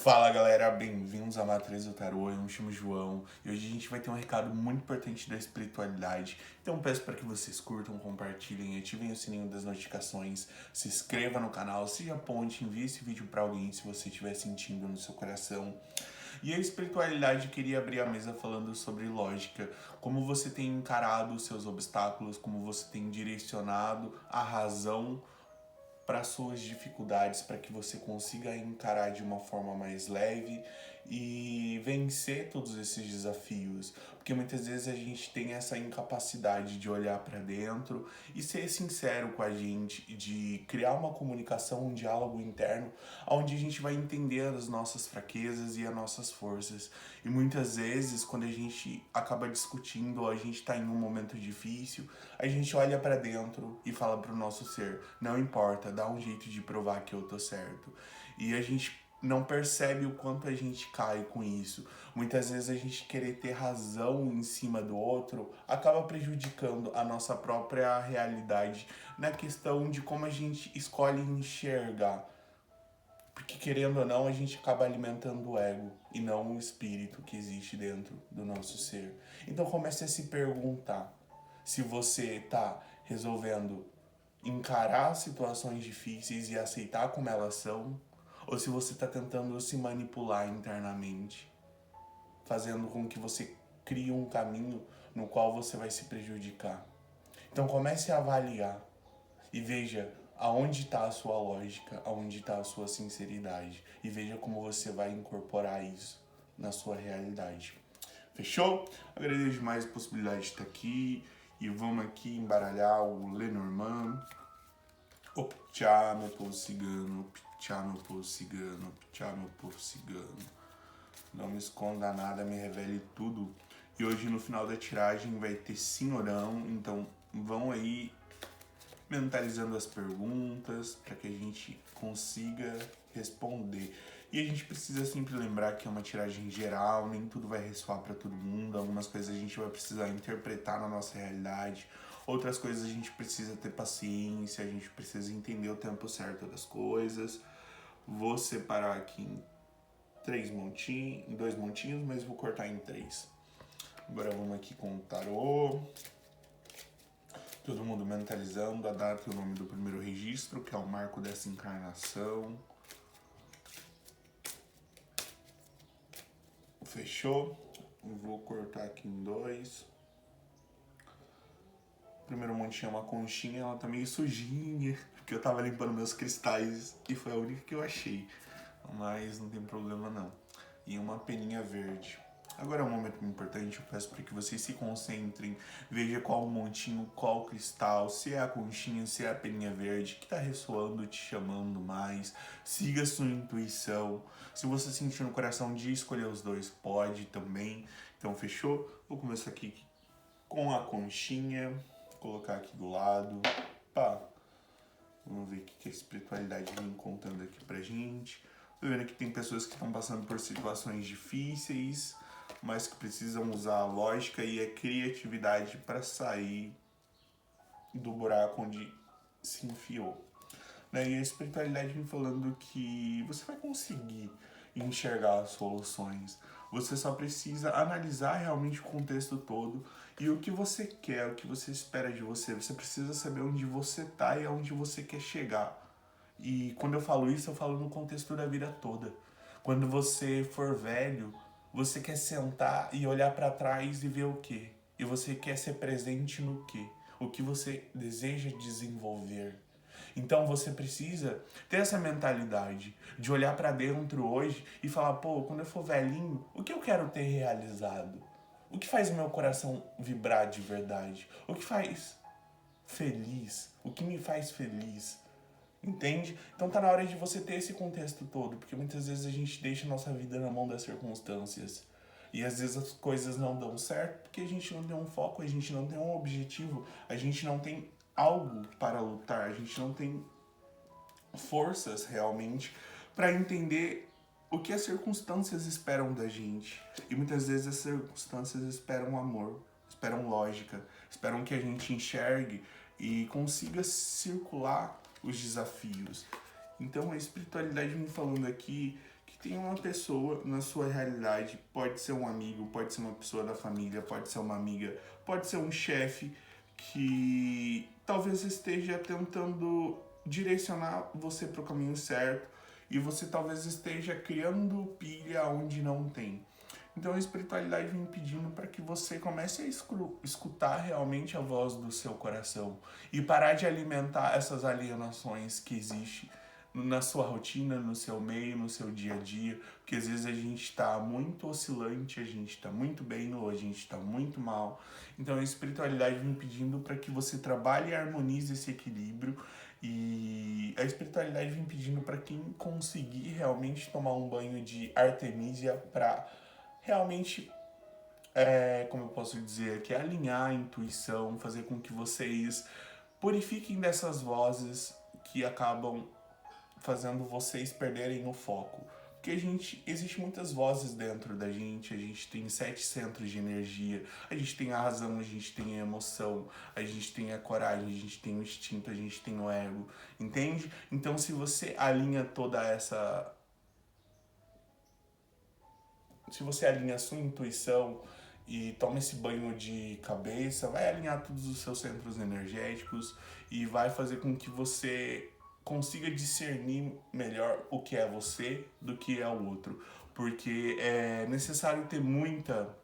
Fala galera, bem-vindos à Matriz do Tarô, eu me chamo João e hoje a gente vai ter um recado muito importante da espiritualidade. Então peço para que vocês curtam, compartilhem, ativem o sininho das notificações, se inscreva no canal, seja ponte, envie esse vídeo para alguém se você estiver sentindo no seu coração. E a espiritualidade queria abrir a mesa falando sobre lógica, como você tem encarado os seus obstáculos, como você tem direcionado a razão para suas dificuldades, para que você consiga encarar de uma forma mais leve e vencer todos esses desafios. Porque muitas vezes a gente tem essa incapacidade de olhar para dentro e ser sincero com a gente, de criar uma comunicação, um diálogo interno, onde a gente vai entender as nossas fraquezas e as nossas forças. E muitas vezes, quando a gente acaba discutindo ou a gente está em um momento difícil, a gente olha para dentro e fala para o nosso ser, não importa, dá um jeito de provar que eu tô certo. E a gente não percebe o quanto a gente cai com isso. Muitas vezes a gente querer ter razão em cima do outro acaba prejudicando a nossa própria realidade na questão de como a gente escolhe enxergar. Porque querendo ou não, a gente acaba alimentando o ego e não o espírito que existe dentro do nosso ser. Então comece a se perguntar se você está resolvendo encarar situações difíceis e aceitar como elas são, ou se você está tentando se manipular internamente, fazendo com que você crie um caminho no qual você vai se prejudicar. Então comece a avaliar e veja aonde está a sua lógica, aonde está a sua sinceridade e veja como você vai incorporar isso na sua realidade. Fechou? Agradeço demais a possibilidade de estar aqui e vamos aqui embaralhar o Lenormand. Optcha, meu povo cigano, optcha, meu povo cigano, optcha, meu povo cigano. Não me esconda nada, me revele tudo. E hoje no final da tiragem vai ter sim ou não, então vão aí mentalizando as perguntas para que a gente consiga responder. E a gente precisa sempre lembrar que é uma tiragem geral, nem tudo vai ressoar para todo mundo, algumas coisas a gente vai precisar interpretar na nossa realidade, outras coisas a gente precisa ter paciência, a gente precisa entender o tempo certo das coisas. Vou separar aqui em dois montinhos, mas vou cortar em três. Agora vamos aqui com o tarô. Todo mundo mentalizando a data e o nome do primeiro registro, que é o marco dessa encarnação. Fechou? Vou cortar aqui em dois. O primeiro montinho é uma conchinha, ela tá meio sujinha, porque eu tava limpando meus cristais e foi a única que eu achei. Mas não tem problema não. E uma peninha verde. Agora é um momento muito importante, eu peço para que vocês se concentrem, veja qual montinho, qual cristal, se é a conchinha, se é a peninha verde, que está ressoando, te chamando mais, siga a sua intuição. Se você sentir no coração de escolher os dois, pode também. Então fechou? Vou começar aqui com a conchinha, vou colocar aqui do lado, pá. Vamos ver o que a espiritualidade vem contando aqui pra gente. Tô vendo que tem pessoas que estão passando por situações difíceis, mas que precisam usar a lógica e a criatividade para sair do buraco onde se enfiou. E a espiritualidade vem falando que você vai conseguir enxergar as soluções. Você só precisa analisar realmente o contexto todo e o que você quer, o que você espera de você. Você precisa saber onde você está e aonde você quer chegar. E quando eu falo isso, eu falo no contexto da vida toda. Quando você for velho, você quer sentar e olhar para trás e ver o quê? E você quer ser presente no quê? O que você deseja desenvolver. Então você precisa ter essa mentalidade de olhar para dentro hoje e falar, pô, quando eu for velhinho, o que eu quero ter realizado? O que faz o meu coração vibrar de verdade? O que faz feliz? O que me faz feliz? Entende? Então tá na hora de você ter esse contexto todo, porque muitas vezes a gente deixa a nossa vida na mão das circunstâncias. E às vezes as coisas não dão certo porque a gente não tem um foco, a gente não tem um objetivo, a gente não tem algo para lutar, a gente não tem forças realmente para entender o que as circunstâncias esperam da gente. E muitas vezes as circunstâncias esperam amor, esperam lógica, esperam que a gente enxergue e consiga circular os desafios. Então a espiritualidade me falando aqui que tem uma pessoa na sua realidade, pode ser um amigo, pode ser uma pessoa da família, pode ser uma amiga, pode ser um chefe que talvez esteja tentando direcionar você para o caminho certo e você talvez esteja criando pilha onde não tem. Então a espiritualidade vem pedindo para que você comece a escutar realmente a voz do seu coração e parar de alimentar essas alienações que existem na sua rotina, no seu meio, no seu dia a dia, porque às vezes a gente está muito oscilante, a gente está muito bem ou a gente está muito mal. Então a espiritualidade vem pedindo para que você trabalhe e harmonize esse equilíbrio, e a espiritualidade vem pedindo para quem conseguir realmente tomar um banho de Artemisia para realmente, como eu posso dizer, que é alinhar a intuição, fazer com que vocês purifiquem dessas vozes que acabam fazendo vocês perderem o foco. Porque existe muitas vozes dentro da gente, a gente tem 7 centros de energia, a gente tem a razão, a gente tem a emoção, a gente tem a coragem, a gente tem o instinto, a gente tem o ego, entende? Então se você alinha toda essa... Se você alinha a sua intuição e toma esse banho de cabeça, vai alinhar todos os seus centros energéticos e vai fazer com que você consiga discernir melhor o que é você do que é o outro. Porque é necessário ter muita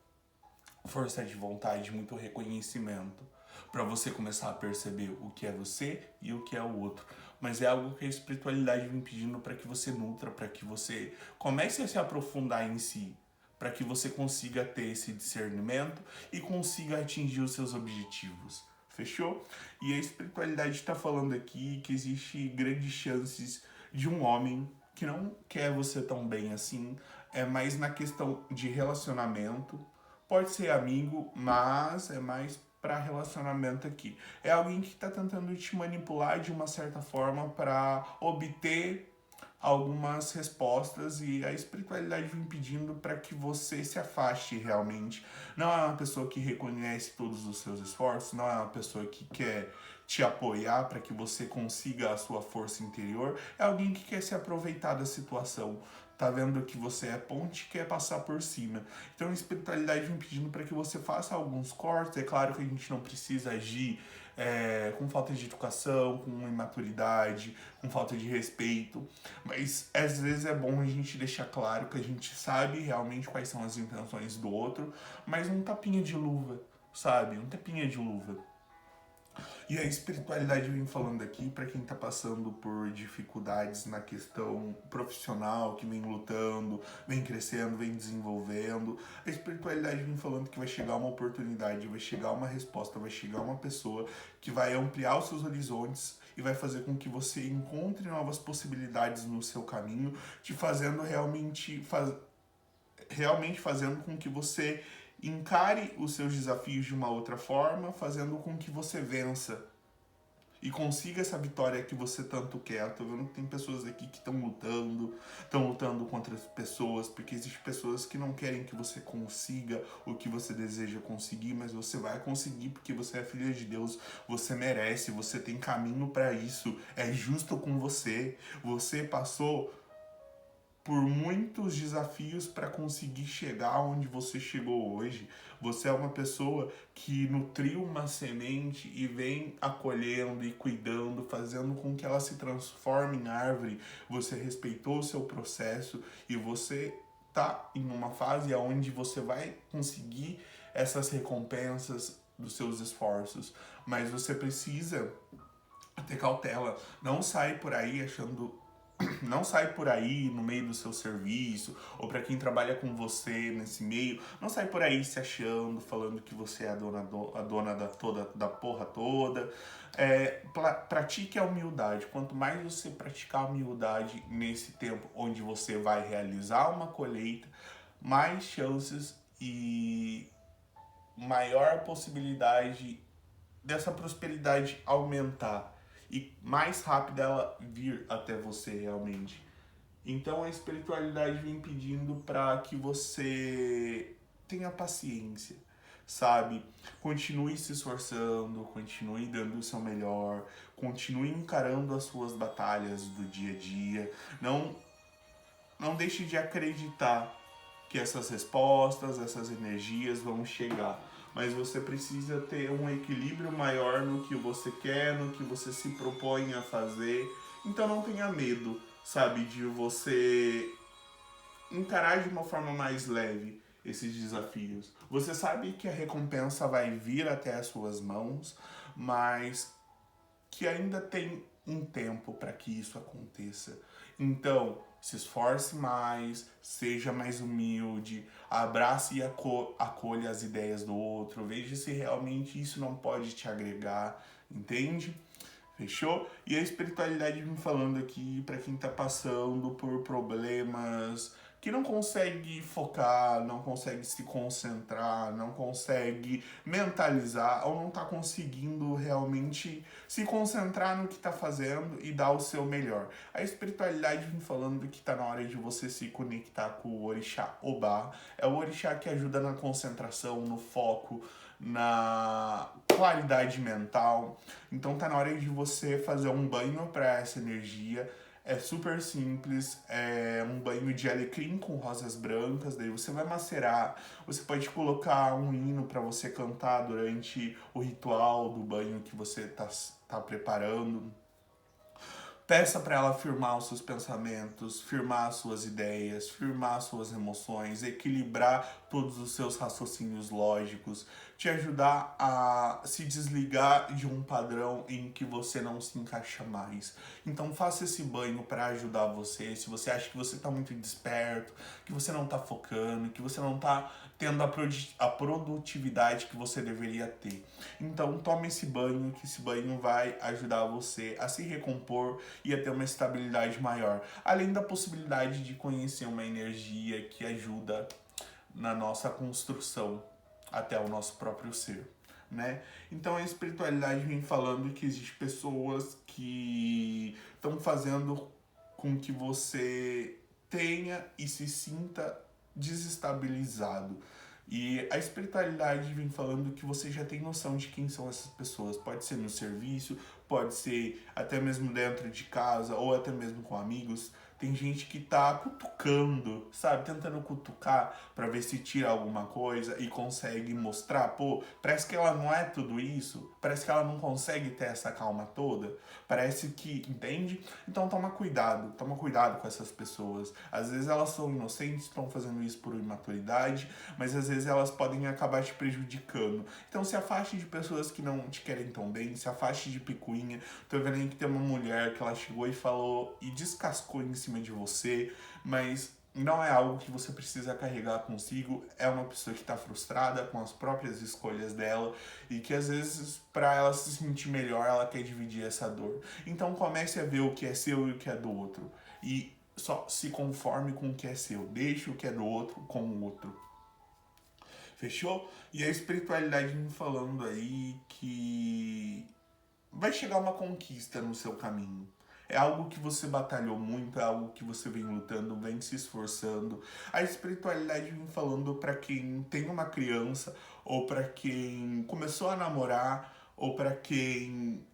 força de vontade, muito reconhecimento para você começar a perceber o que é você e o que é o outro. Mas é algo que a espiritualidade vem pedindo para que você nutra, para que você comece a se aprofundar em si, para que você consiga ter esse discernimento e consiga atingir os seus objetivos. Fechou? E a espiritualidade está falando aqui que existe grandes chances de um homem que não quer você tão bem assim, é mais na questão de relacionamento. Pode ser amigo, mas é mais para relacionamento aqui. É alguém que está tentando te manipular de uma certa forma para obter algumas respostas, e a espiritualidade vem pedindo para que você se afaste realmente. Não é uma pessoa que reconhece todos os seus esforços, não é uma pessoa que quer te apoiar para que você consiga a sua força interior, é alguém que quer se aproveitar da situação. Tá vendo que você é ponte e quer passar por cima. Então a espiritualidade vem pedindo para que você faça alguns cortes. É claro que a gente não precisa agir com falta de educação, com imaturidade, com falta de respeito, mas às vezes é bom a gente deixar claro que a gente sabe realmente quais são as intenções do outro, mas um tapinha de luva, sabe? Um tapinha de luva. E a espiritualidade vem falando aqui para quem está passando por dificuldades na questão profissional, que vem lutando, vem crescendo, vem desenvolvendo. A espiritualidade vem falando que vai chegar uma oportunidade, vai chegar uma resposta, vai chegar uma pessoa que vai ampliar os seus horizontes e vai fazer com que você encontre novas possibilidades no seu caminho, te fazendo realmente fazendo com que você encare os seus desafios de uma outra forma, fazendo com que você vença e consiga essa vitória que você tanto quer. Eu tô vendo que tem pessoas aqui que estão lutando contra as pessoas, porque existem pessoas que não querem que você consiga o que você deseja conseguir, mas você vai conseguir porque você é filha de Deus, você merece, você tem caminho para isso, é justo com você. Você passou por muitos desafios para conseguir chegar onde você chegou hoje. Você é uma pessoa que nutriu uma semente e vem acolhendo e cuidando, fazendo com que ela se transforme em árvore. Você respeitou o seu processo e você tá em uma fase onde você vai conseguir essas recompensas dos seus esforços, mas você precisa ter cautela. Não sai por aí achando não sai por aí no meio do seu serviço, ou para quem trabalha com você nesse meio, não sai por aí se achando, falando que você é a dona da porra toda. Pratique a humildade. Quanto mais você praticar a humildade nesse tempo onde você vai realizar uma colheita, mais chances e maior possibilidade dessa prosperidade aumentar e mais rápido ela vir até você realmente. Então a espiritualidade vem pedindo para que você tenha paciência, sabe? Continue se esforçando, continue dando o seu melhor, continue encarando as suas batalhas do dia a dia. Não não deixe de acreditar que essas respostas, essas energias vão chegar. Mas você precisa ter um equilíbrio maior no que você quer, no que você se propõe a fazer. Então não tenha medo, sabe, de você encarar de uma forma mais leve esses desafios. Você sabe que a recompensa vai vir até as suas mãos, mas que ainda tem um tempo para que isso aconteça. Então, se esforce mais, seja mais humilde, abrace e acolha as ideias do outro, veja se realmente isso não pode te agregar, entende? Fechou? E a espiritualidade me falando aqui para quem tá passando por problemas, que não consegue focar, não consegue se concentrar, não consegue mentalizar ou não tá conseguindo realmente se concentrar no que tá fazendo e dar o seu melhor. A espiritualidade me falando que tá na hora de você se conectar com o orixá Obá. É o orixá que ajuda na concentração, no foco, na claridade mental. Então tá na hora de você fazer um banho para essa energia. É super simples, é um banho de alecrim com rosas brancas, daí você vai macerar, você pode colocar um hino para você cantar durante o ritual do banho que você tá preparando. Peça para ela firmar os seus pensamentos, firmar as suas ideias, firmar as suas emoções, equilibrar todos os seus raciocínios lógicos, te ajudar a se desligar de um padrão em que você não se encaixa mais. Então faça esse banho para ajudar você. Se você acha que você está muito desperto, que você não está focando, que você não está tendo a produtividade que você deveria ter. Então tome esse banho, que esse banho vai ajudar você a se recompor e a ter uma estabilidade maior. Além da possibilidade de conhecer uma energia que ajuda na nossa construção até o nosso próprio ser, né? Então a espiritualidade vem falando que existem pessoas que estão fazendo com que você tenha e se sinta desestabilizado. E a espiritualidade vem falando que você já tem noção de quem são essas pessoas. Pode ser no serviço, pode ser até mesmo dentro de casa ou até mesmo com amigos. Tem gente que tá cutucando, sabe? Tentando cutucar pra ver se tira alguma coisa e consegue mostrar. Pô, parece que ela não é tudo isso. Parece que ela não consegue ter essa calma toda. Parece que, entende? Então toma cuidado com essas pessoas. Às vezes elas são inocentes, estão fazendo isso por imaturidade, mas às vezes elas podem acabar te prejudicando. Então se afaste de pessoas que não te querem tão bem, se afaste de picuinha. Tô vendo aí que tem uma mulher que ela chegou e falou e descascou em cima de você, mas não é algo que você precisa carregar consigo. É uma pessoa que está frustrada com as próprias escolhas dela e que às vezes, para ela se sentir melhor, ela quer dividir essa dor. Então comece a ver o que é seu e o que é do outro. E só se conforme com o que é seu. Deixe o que é do outro com o outro. Fechou? E a espiritualidade me falando aí que vai chegar uma conquista no seu caminho. É algo que você batalhou muito, é algo que você vem lutando, vem se esforçando. A espiritualidade vem falando para quem tem uma criança, ou para quem começou a namorar, ou para quem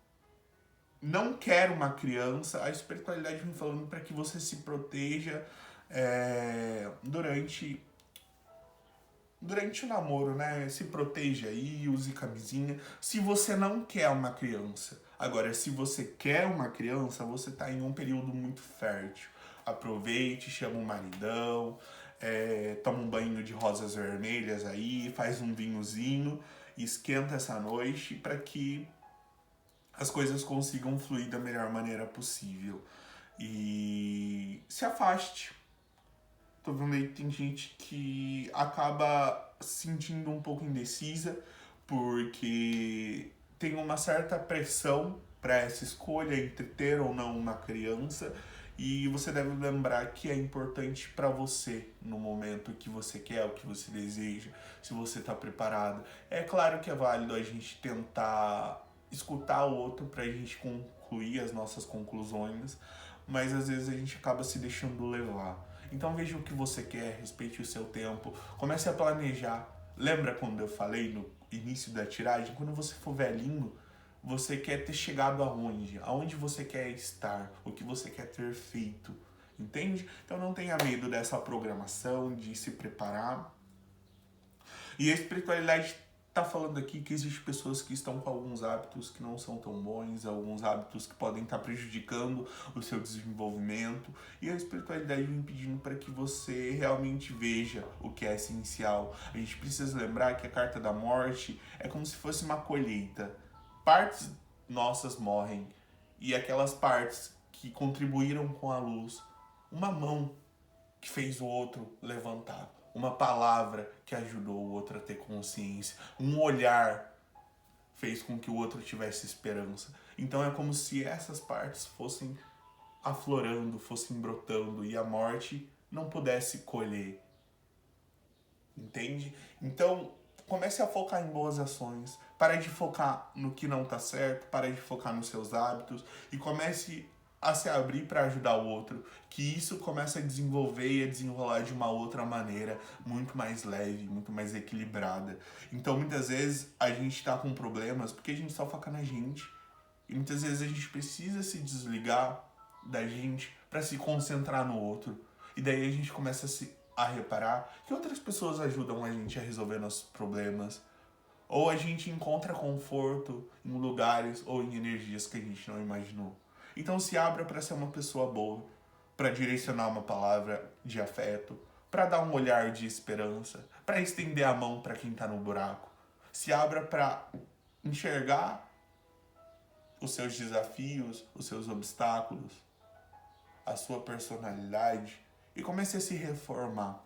não quer uma criança. A espiritualidade vem falando para que você se proteja durante o namoro, né? Se proteja aí, use camisinha. Se você não quer uma criança. Agora, se você quer uma criança, você tá em um período muito fértil. Aproveite, chama um maridão, toma um banho de rosas vermelhas aí, faz um vinhozinho, esquenta essa noite para que as coisas consigam fluir da melhor maneira possível. E se afaste. Tô vendo aí que tem gente que acaba se sentindo um pouco indecisa porque tem uma certa pressão para essa escolha entre ter ou não uma criança, e você deve lembrar que é importante para você no momento que você quer, o que você deseja, se você está preparado. É claro que é válido a gente tentar escutar o outro para a gente concluir as nossas conclusões, mas às vezes a gente acaba se deixando levar. Então veja o que você quer, respeite o seu tempo, comece a planejar. Lembra quando eu falei no início da tiragem? Quando você for velhinho, você quer ter chegado aonde? Aonde você quer estar? O que você quer ter feito? entende? Então não tenha medo dessa programação, de se preparar. E a espiritualidade tá falando aqui que existem pessoas que estão com alguns hábitos que não são tão bons, alguns hábitos que podem estar prejudicando o seu desenvolvimento, e a espiritualidade vem pedindo para que você realmente veja o que é essencial. A gente precisa lembrar que a carta da morte é como se fosse uma colheita. Partes nossas morrem, e aquelas partes que contribuíram com a luz, uma mão que fez o outro levantar, uma palavra que ajudou o outro a ter consciência, um olhar fez com que o outro tivesse esperança. Então é como se essas partes fossem aflorando, fossem brotando e a morte não pudesse colher. Entende? Então comece a focar em boas ações, pare de focar no que não está certo, pare de focar nos seus hábitos e comece a se abrir para ajudar o outro, que isso começa a desenvolver e a desenrolar de uma outra maneira, muito mais leve, muito mais equilibrada. Então muitas vezes a gente está com problemas porque a gente só foca na gente, e muitas vezes a gente precisa se desligar da gente para se concentrar no outro, e daí a gente começa a reparar que outras pessoas ajudam a gente a resolver nossos problemas, ou a gente encontra conforto em lugares ou em energias que a gente não imaginou. Então se abra para ser uma pessoa boa, para direcionar uma palavra de afeto, para dar um olhar de esperança, para estender a mão para quem está no buraco. Se abra para enxergar os seus desafios, os seus obstáculos, a sua personalidade e comece a se reformar.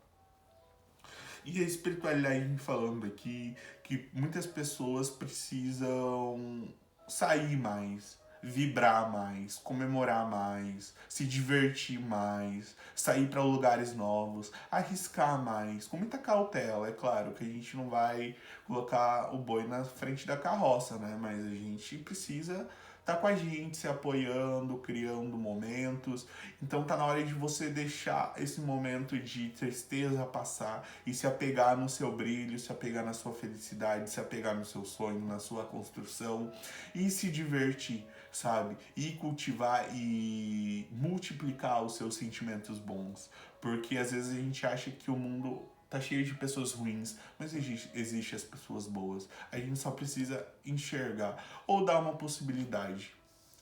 E a espiritualidade me falando aqui que muitas pessoas precisam sair mais, vibrar mais, comemorar mais, se divertir mais, sair para lugares novos, arriscar mais, com muita cautela. É claro que a gente não vai colocar o boi na frente da carroça, né? Mas a gente precisa tá com a gente, se apoiando, criando momentos. Então tá na hora de você deixar esse momento de tristeza passar e se apegar no seu brilho, se apegar na sua felicidade, se apegar no seu sonho, na sua construção e se divertir, sabe? E cultivar e multiplicar os seus sentimentos bons. Porque às vezes a gente acha que o mundo tá cheio de pessoas ruins, mas existe as pessoas boas. A gente só precisa enxergar ou dar uma possibilidade,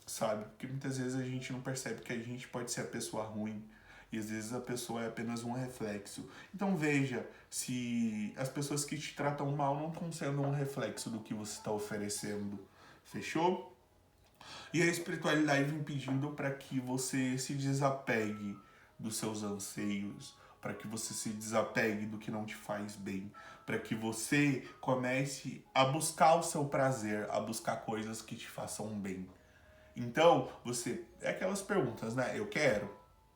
sabe? Porque muitas vezes a gente não percebe que a gente pode ser a pessoa ruim e às vezes a pessoa é apenas um reflexo. Então veja se as pessoas que te tratam mal não estão sendo um reflexo do que você está oferecendo. Fechou? E a espiritualidade vem pedindo para que você se desapegue dos seus anseios, para que você se desapegue do que não te faz bem, para que você comece a buscar o seu prazer, a buscar coisas que te façam bem. Então, você... É aquelas perguntas, né? Eu quero?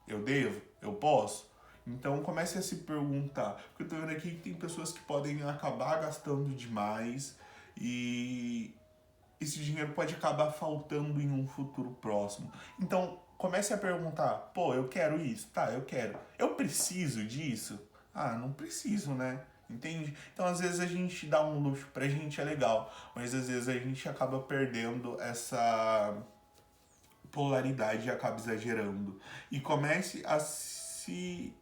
Eu devo? Eu posso? Então, comece a se perguntar. Porque eu tô vendo aqui que tem pessoas que podem acabar gastando demais e esse dinheiro pode acabar faltando em um futuro próximo. Então, comece a perguntar, pô, eu quero isso, tá, eu quero. Eu preciso disso? Ah, não preciso, né? Entende? Então, às vezes a gente dá um luxo pra gente, é legal, mas às vezes a gente acaba perdendo essa polaridade e acaba exagerando. E comece a se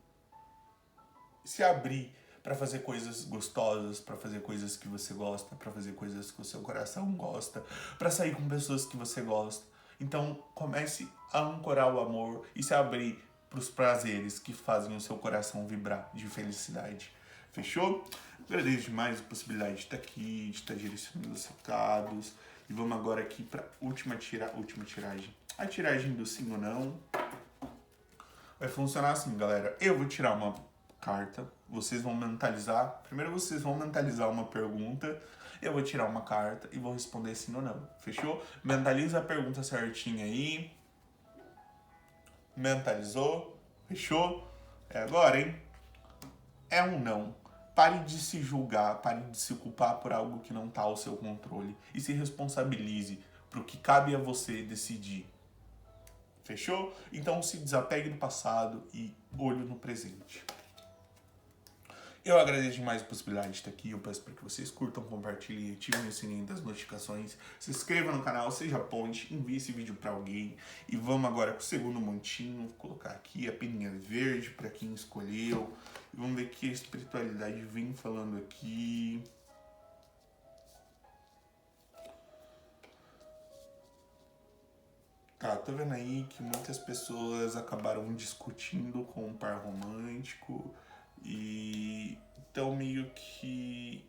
abrir para fazer coisas gostosas, para fazer coisas que você gosta, para fazer coisas que o seu coração gosta, para sair com pessoas que você gosta. Então, comece a ancorar o amor e se abrir para os prazeres que fazem o seu coração vibrar de felicidade. Fechou? Agradeço demais a possibilidade de estar aqui, de estar direcionando os recados. E vamos agora aqui para a última tiragem. A tiragem do sim ou não vai funcionar assim, galera. Eu vou tirar uma carta, vocês vão mentalizar. Primeiro vocês vão mentalizar uma pergunta, eu vou tirar uma carta e vou responder sim ou não. Fechou? Mentaliza a pergunta certinha aí. Mentalizou? Fechou? É agora, hein? É um não. Pare de se julgar, pare de se culpar por algo que não está ao seu controle e se responsabilize pro que cabe a você decidir. Fechou? Então se desapegue do passado e olho no presente. Eu agradeço demais a possibilidade de estar aqui. Eu peço para que vocês curtam, compartilhem, ativem o sininho das notificações, se inscrevam no canal, seja ponte, envie esse vídeo para alguém. E vamos agora com o segundo montinho. Vou colocar aqui a peninha verde para quem escolheu. E vamos ver o que a espiritualidade vem falando aqui. Tá, tô vendo aí que muitas pessoas acabaram discutindo com um par romântico e então meio que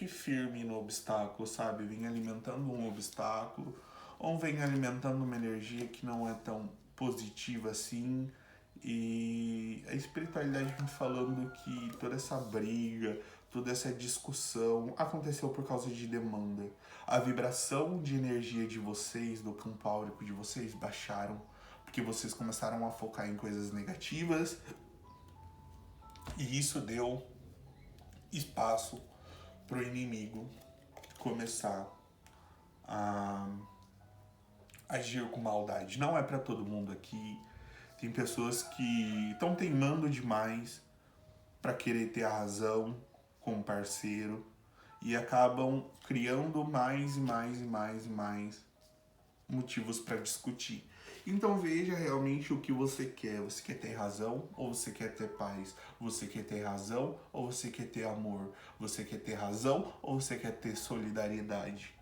firme no obstáculo, sabe? Vem alimentando um obstáculo ou vem alimentando uma energia que não é tão positiva assim. E a espiritualidade vem falando que toda essa briga, toda essa discussão aconteceu por causa de demanda. A vibração de energia de vocês, do campo áurico de vocês, baixaram, porque vocês começaram a focar em coisas negativas e isso deu espaço para o inimigo começar a agir com maldade. Não é para todo mundo aqui. Tem pessoas que estão teimando demais para querer ter a razão com o parceiro e acabam criando mais e mais e mais e mais motivos para discutir. Então veja realmente o que você quer. Você quer ter razão ou você quer ter paz? Você quer ter razão ou você quer ter amor? Você quer ter razão ou você quer ter solidariedade?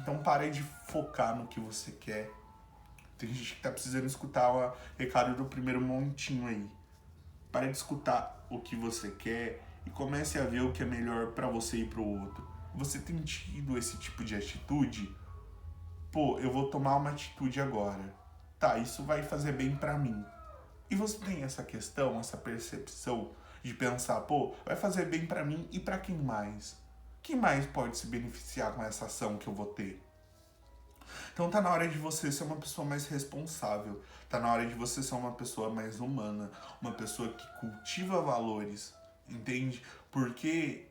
Então pare de focar no que você quer. Tem gente que tá precisando escutar o recado do primeiro montinho aí. Pare de escutar o que você quer e comece a ver o que é melhor para você e pro outro. Você tem tido esse tipo de atitude? Pô, eu vou tomar uma atitude agora. Tá, isso vai fazer bem para mim. E você tem essa questão, essa percepção de pensar, pô, vai fazer bem para mim e para quem mais? Quem mais pode se beneficiar com essa ação que eu vou ter? Então tá na hora de você ser uma pessoa mais responsável. Tá na hora de você ser uma pessoa mais humana, uma pessoa que cultiva valores, entende? Porque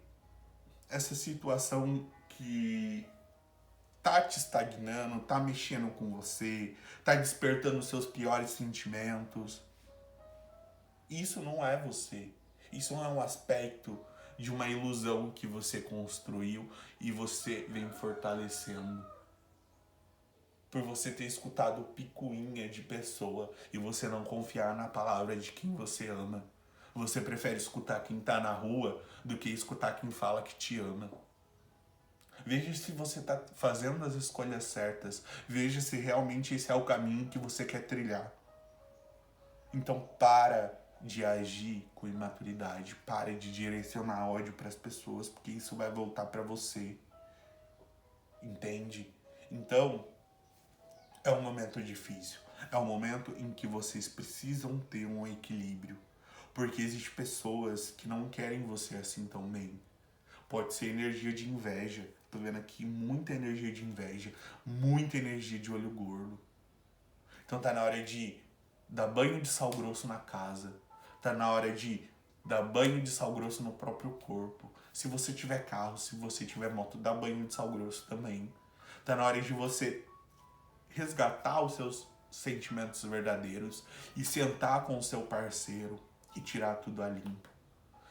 essa situação que tá te estagnando, tá mexendo com você, tá despertando seus piores sentimentos, isso não é você. Isso não é um aspecto de uma ilusão que você construiu e você vem fortalecendo por você ter escutado picuinha de pessoa e você não confiar na palavra de quem você ama. Você prefere escutar quem tá na rua do que escutar quem fala que te ama. Veja se você está fazendo as escolhas certas. Veja se realmente esse é o caminho que você quer trilhar. Então para de agir com imaturidade. Para de direcionar ódio para as pessoas, porque isso vai voltar para você. Entende? Então, é um momento difícil. É um momento em que vocês precisam ter um equilíbrio. Porque existem pessoas que não querem você assim tão bem. Pode ser energia de inveja. Tô vendo aqui muita energia de inveja. Muita energia de olho gordo. Então tá na hora de dar banho de sal grosso na casa. Tá na hora de dar banho de sal grosso no próprio corpo. Se você tiver carro, se você tiver moto, dá banho de sal grosso também. Tá na hora de você resgatar os seus sentimentos verdadeiros e sentar com o seu parceiro e tirar tudo a limpo.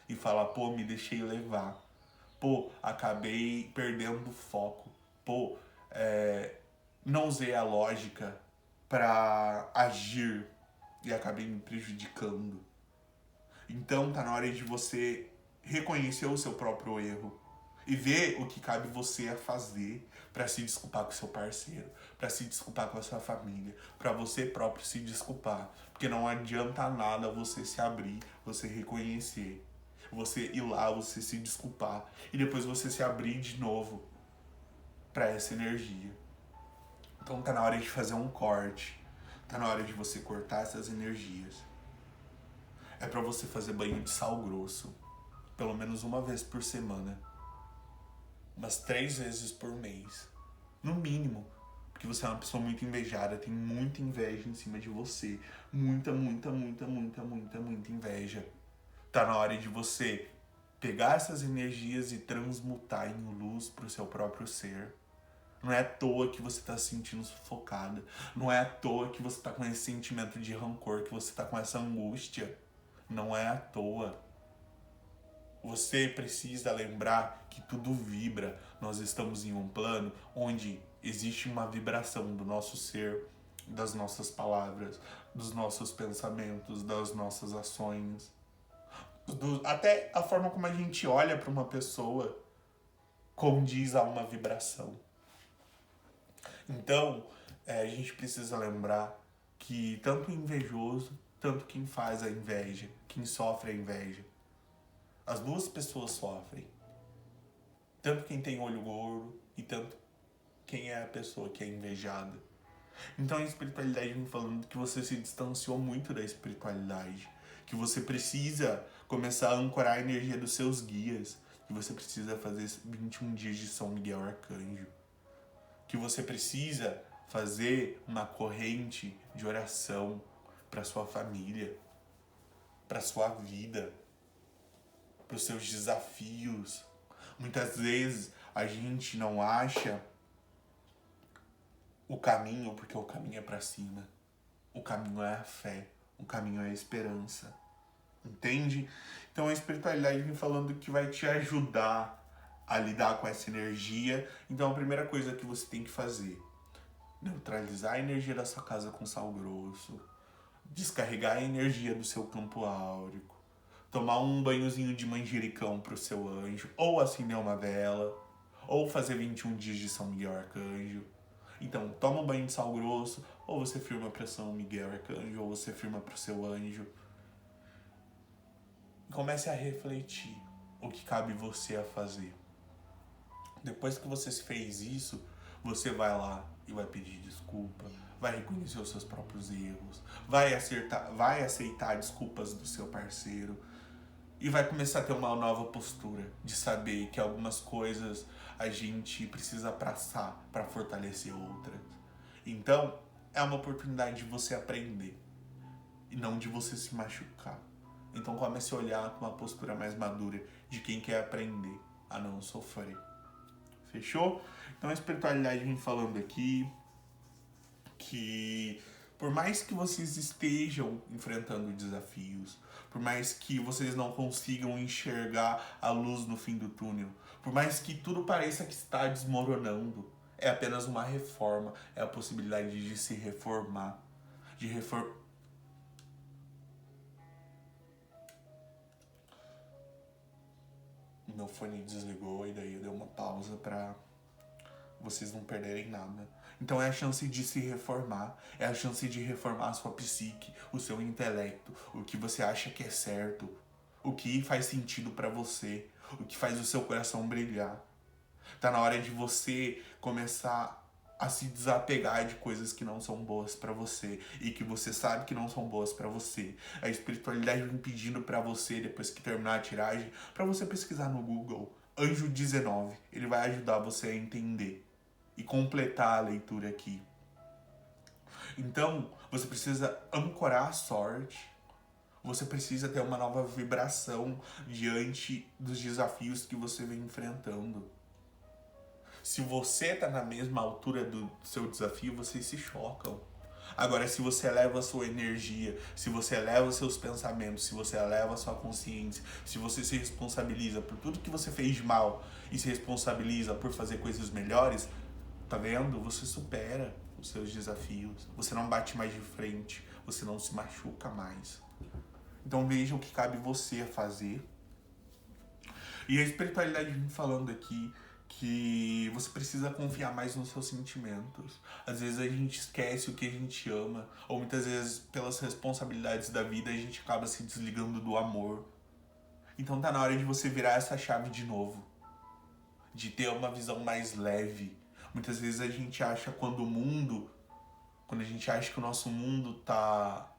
E falar, pô, me deixei levar. Pô, acabei perdendo o foco. Pô, não usei a lógica para agir e acabei me prejudicando. Então tá na hora de você reconhecer o seu próprio erro e ver o que cabe você a fazer para se desculpar com seu parceiro, para se desculpar com a sua família, para você próprio se desculpar, porque não adianta nada você se abrir, você reconhecer, você ir lá, você se desculpar e depois você se abrir de novo para essa energia. Então tá na hora de fazer um corte, tá na hora de você cortar essas energias. É para você fazer banho de sal grosso, pelo menos uma vez por semana, umas 3 vezes por mês, no mínimo, porque você é uma pessoa muito invejada, tem muita inveja em cima de você, muita inveja. Tá na hora de você pegar essas energias e transmutar em luz pro seu próprio ser. Não é à toa que você tá se sentindo sufocada. Não é à toa que você tá com esse sentimento de rancor, que você tá com essa angústia. Não é à toa. Você precisa lembrar que tudo vibra. Nós estamos em um plano onde existe uma vibração do nosso ser, das nossas palavras, dos nossos pensamentos, das nossas ações. Até a forma como a gente olha para uma pessoa condiz a uma vibração. Então, a gente precisa lembrar que tanto o invejoso, tanto quem faz a inveja, quem sofre a inveja, as duas pessoas sofrem. Tanto quem tem olho gordo e tanto quem é a pessoa que é invejada. Então a espiritualidade vem falando que você se distanciou muito da espiritualidade, que você precisa começar a ancorar a energia dos seus guias, que você precisa fazer 21 dias de São Miguel Arcanjo, que você precisa fazer uma corrente de oração para sua família, para sua vida, para os seus desafios. Muitas vezes a gente não acha o caminho porque o caminho é para cima. O caminho é a fé, o caminho é a esperança. Entende? Então a espiritualidade vem falando que vai te ajudar a lidar com essa energia. Então a primeira coisa que você tem que fazer: neutralizar a energia da sua casa com sal grosso, descarregar a energia do seu campo áurico, tomar um banhozinho de manjericão pro seu anjo, ou acender uma vela, ou fazer 21 dias de São Miguel Arcanjo. Então, toma um banho de sal grosso, ou você firma para São Miguel Arcanjo, ou você firma para o seu anjo. Comece a refletir o que cabe você a fazer. Depois que você fez isso, você vai lá e vai pedir desculpa, vai reconhecer os seus próprios erros, vai aceitar desculpas do seu parceiro e vai começar a ter uma nova postura de saber que algumas coisas a gente precisa passar para fortalecer outras. Então, é uma oportunidade de você aprender e não de você se machucar. Então comece a olhar com uma postura mais madura de quem quer aprender a não sofrer. Fechou? Então a espiritualidade vem falando aqui que por mais que vocês estejam enfrentando desafios, por mais que vocês não consigam enxergar a luz no fim do túnel, por mais que tudo pareça que está desmoronando, é apenas uma reforma, é a possibilidade de se reformar, Meu fone desligou e daí eu dei uma pausa pra vocês não perderem nada. Então é a chance de se reformar, é a chance de reformar a sua psique, o seu intelecto, o que você acha que é certo, o que faz sentido pra você, o que faz o seu coração brilhar. Tá na hora de você começar a se desapegar de coisas que não são boas pra você e que você sabe que não são boas pra você. A espiritualidade vem pedindo pra você, depois que terminar a tiragem, pra você pesquisar no Google Anjo 19. Ele vai ajudar você a entender e completar a leitura aqui. Então, você precisa ancorar a sorte. Você precisa ter uma nova vibração diante dos desafios que você vem enfrentando. Se você tá na mesma altura do seu desafio, vocês se chocam. Agora, se você eleva a sua energia, se você eleva os seus pensamentos, se você eleva a sua consciência, se você se responsabiliza por tudo que você fez de mal e se responsabiliza por fazer coisas melhores, tá vendo? Você supera os seus desafios. Você não bate mais de frente, você não se machuca mais. Então veja o que cabe você a fazer. E a espiritualidade vem falando aqui que você precisa confiar mais nos seus sentimentos. Às vezes a gente esquece o que a gente ama, ou muitas vezes pelas responsabilidades da vida a gente acaba se desligando do amor. Então tá na hora de você virar essa chave de novo, de ter uma visão mais leve. Muitas vezes a gente acha quando a gente acha que o nosso mundo tá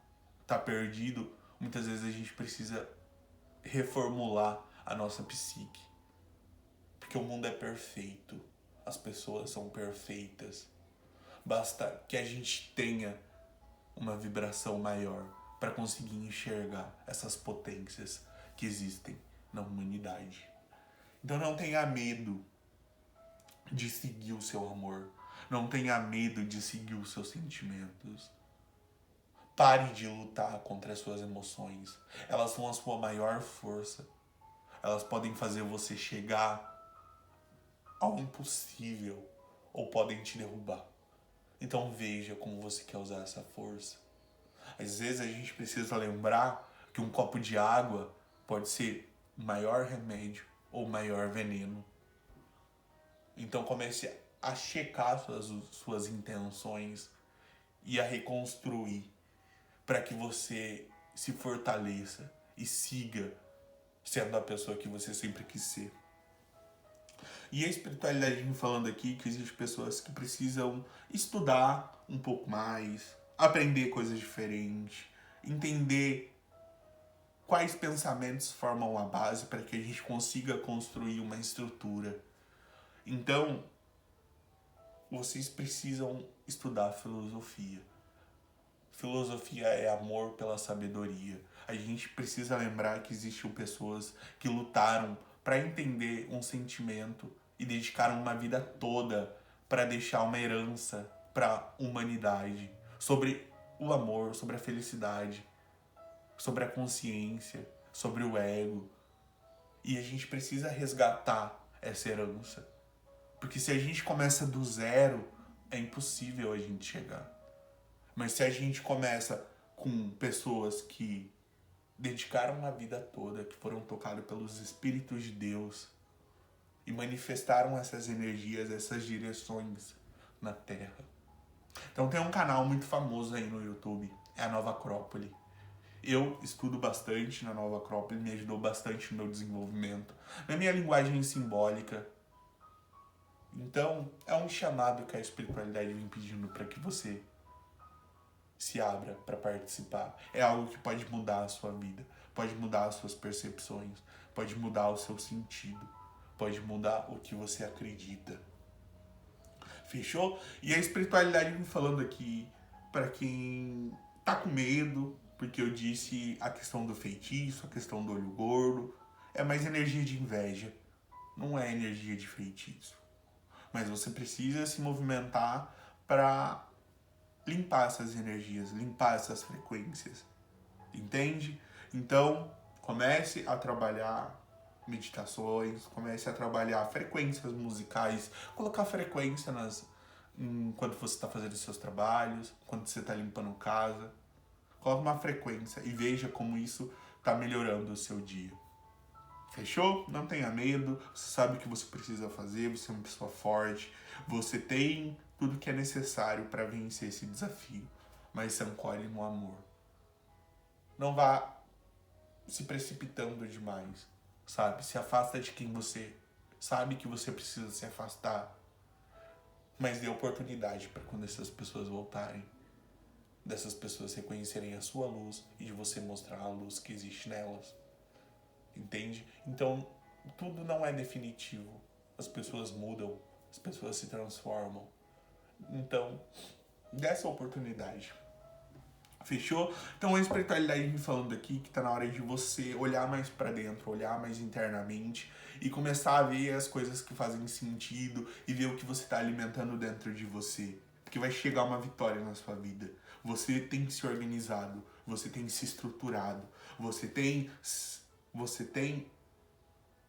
perdido, muitas vezes a gente precisa reformular a nossa psique. Porque o mundo é perfeito, as pessoas são perfeitas. Basta que a gente tenha uma vibração maior para conseguir enxergar essas potências que existem na humanidade. Então não tenha medo de seguir o seu amor. Não tenha medo de seguir os seus sentimentos. Pare de lutar contra as suas emoções. Elas são a sua maior força. Elas podem fazer você chegar ao impossível ou podem te derrubar. Então veja como você quer usar essa força. Às vezes a gente precisa lembrar que um copo de água pode ser o maior remédio ou o maior veneno. Então comece a checar suas intenções e a reconstruir para que você se fortaleça e siga sendo a pessoa que você sempre quis ser. E a espiritualidade me falando aqui que existem pessoas que precisam estudar um pouco mais, aprender coisas diferentes, entender quais pensamentos formam a base para que a gente consiga construir uma estrutura. Então, vocês precisam estudar filosofia. Filosofia é amor pela sabedoria. A gente precisa lembrar que existem pessoas que lutaram para entender um sentimento e dedicaram uma vida toda para deixar uma herança para a humanidade sobre o amor, sobre a felicidade, sobre a consciência, sobre o ego. E a gente precisa resgatar essa herança. Porque se a gente começa do zero, é impossível a gente chegar. Mas se a gente começa com pessoas que dedicaram a vida toda, que foram tocadas pelos Espíritos de Deus e manifestaram essas energias, essas direções na Terra. Então tem um canal muito famoso aí no YouTube, é a Nova Acrópole. Eu estudo bastante na Nova Acrópole, me ajudou bastante no meu desenvolvimento, na minha linguagem simbólica. Então é um chamado que a espiritualidade vem pedindo para que você se abra para participar. É algo que pode mudar a sua vida, pode mudar as suas percepções, pode mudar o seu sentido, pode mudar o que você acredita. Fechou? E a espiritualidade me falando aqui para quem tá com medo, porque eu disse a questão do feitiço, a questão do olho gordo, é mais energia de inveja, não é energia de feitiço. Mas você precisa se movimentar para limpar essas energias, limpar essas frequências, entende? Então, comece a trabalhar meditações, comece a trabalhar frequências musicais, colocar frequência enquanto você está fazendo os seus trabalhos, quando você está limpando casa, coloque uma frequência e veja como isso está melhorando o seu dia. Fechou? Não tenha medo, você sabe o que você precisa fazer, você é uma pessoa forte, você tem tudo que é necessário para vencer esse desafio, mas se ancore no amor. Não vá se precipitando demais, sabe? Se afasta de quem você sabe que você precisa se afastar, mas dê oportunidade para quando essas pessoas voltarem, dessas pessoas reconhecerem a sua luz e de você mostrar a luz que existe nelas. Entende? Então, tudo não é definitivo. As pessoas mudam, as pessoas se transformam. Então, dê essa oportunidade. Fechou? Então a espiritualidade me falando aqui que tá na hora de você olhar mais para dentro, olhar mais internamente e começar a ver as coisas que fazem sentido e ver o que você tá alimentando dentro de você. Porque vai chegar uma vitória na sua vida. Você tem se organizado, você tem se estruturado, você tem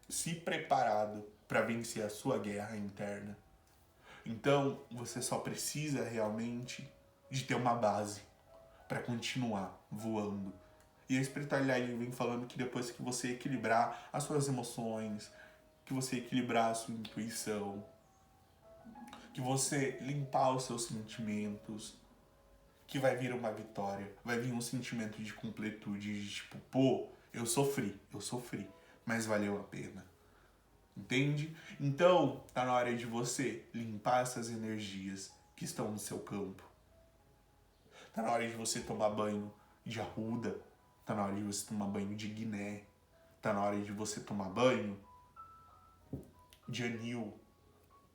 se preparado para vencer a sua guerra interna. Então, você só precisa realmente de ter uma base para continuar voando. E a espiritualidade vem falando que depois que você equilibrar as suas emoções, que você equilibrar a sua intuição, que você limpar os seus sentimentos, que vai vir uma vitória, vai vir um sentimento de completude, de tipo, pô, eu sofri, mas valeu a pena. Entende? Então, tá na hora de você limpar essas energias que estão no seu campo. Tá na hora de você tomar banho de arruda. Tá na hora de você tomar banho de guiné. Tá na hora de você tomar banho de anil.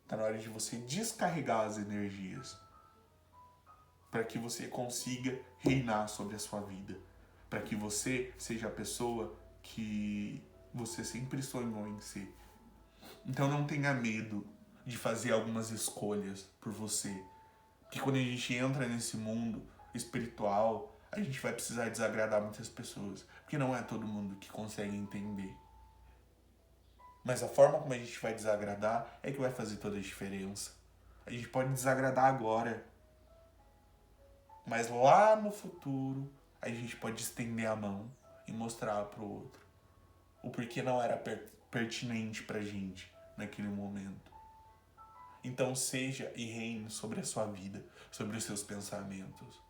Tá na hora de você descarregar as energias. Para que você consiga reinar sobre a sua vida. Para que você seja a pessoa que você sempre sonhou em ser. Então não tenha medo de fazer algumas escolhas por você. Porque quando a gente entra nesse mundo espiritual, a gente vai precisar desagradar muitas pessoas. Porque não é todo mundo que consegue entender. Mas a forma como a gente vai desagradar é que vai fazer toda a diferença. A gente pode desagradar agora, mas lá no futuro a gente pode estender a mão e mostrar pro outro o porquê não era pertinente pra gente naquele momento. Então seja e reine sobre a sua vida, sobre os seus pensamentos,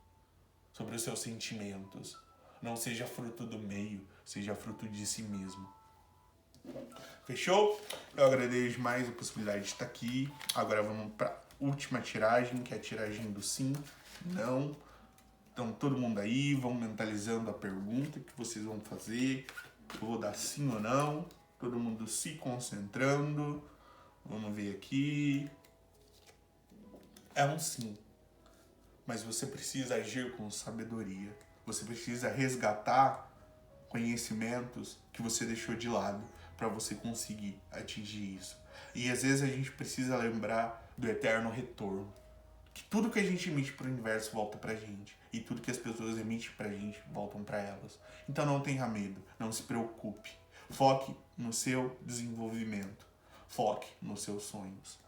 sobre os seus sentimentos. Não seja fruto do meio, seja fruto de si mesmo. Fechou? Eu agradeço demais a possibilidade de estar aqui. Agora vamos para a última tiragem, que é a tiragem do sim, não. Então todo mundo aí, vão mentalizando a pergunta que vocês vão fazer. Eu vou dar sim ou não. Todo mundo se concentrando. Vamos ver aqui. É um sim. Mas você precisa agir com sabedoria. Você precisa resgatar conhecimentos que você deixou de lado para você conseguir atingir isso. E às vezes a gente precisa lembrar do eterno retorno. Que tudo que a gente emite para o universo volta pra gente. E tudo que as pessoas emitem pra gente voltam para elas. Então não tenha medo, não se preocupe. Foque no seu desenvolvimento. Foque nos seus sonhos.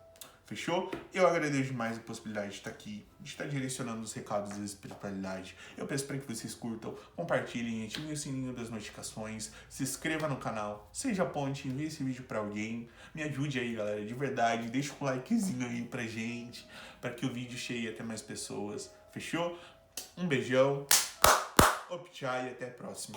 Fechou? Eu agradeço demais a possibilidade de estar aqui, de estar direcionando os recados da espiritualidade. Eu peço para que vocês curtam, compartilhem, ativem o sininho das notificações, se inscreva no canal, seja ponte, envie esse vídeo para alguém. Me ajude aí, galera, de verdade. Deixa um likezinho aí pra gente, para que o vídeo chegue até mais pessoas. Fechou? Um beijão. Opchai e até a próxima.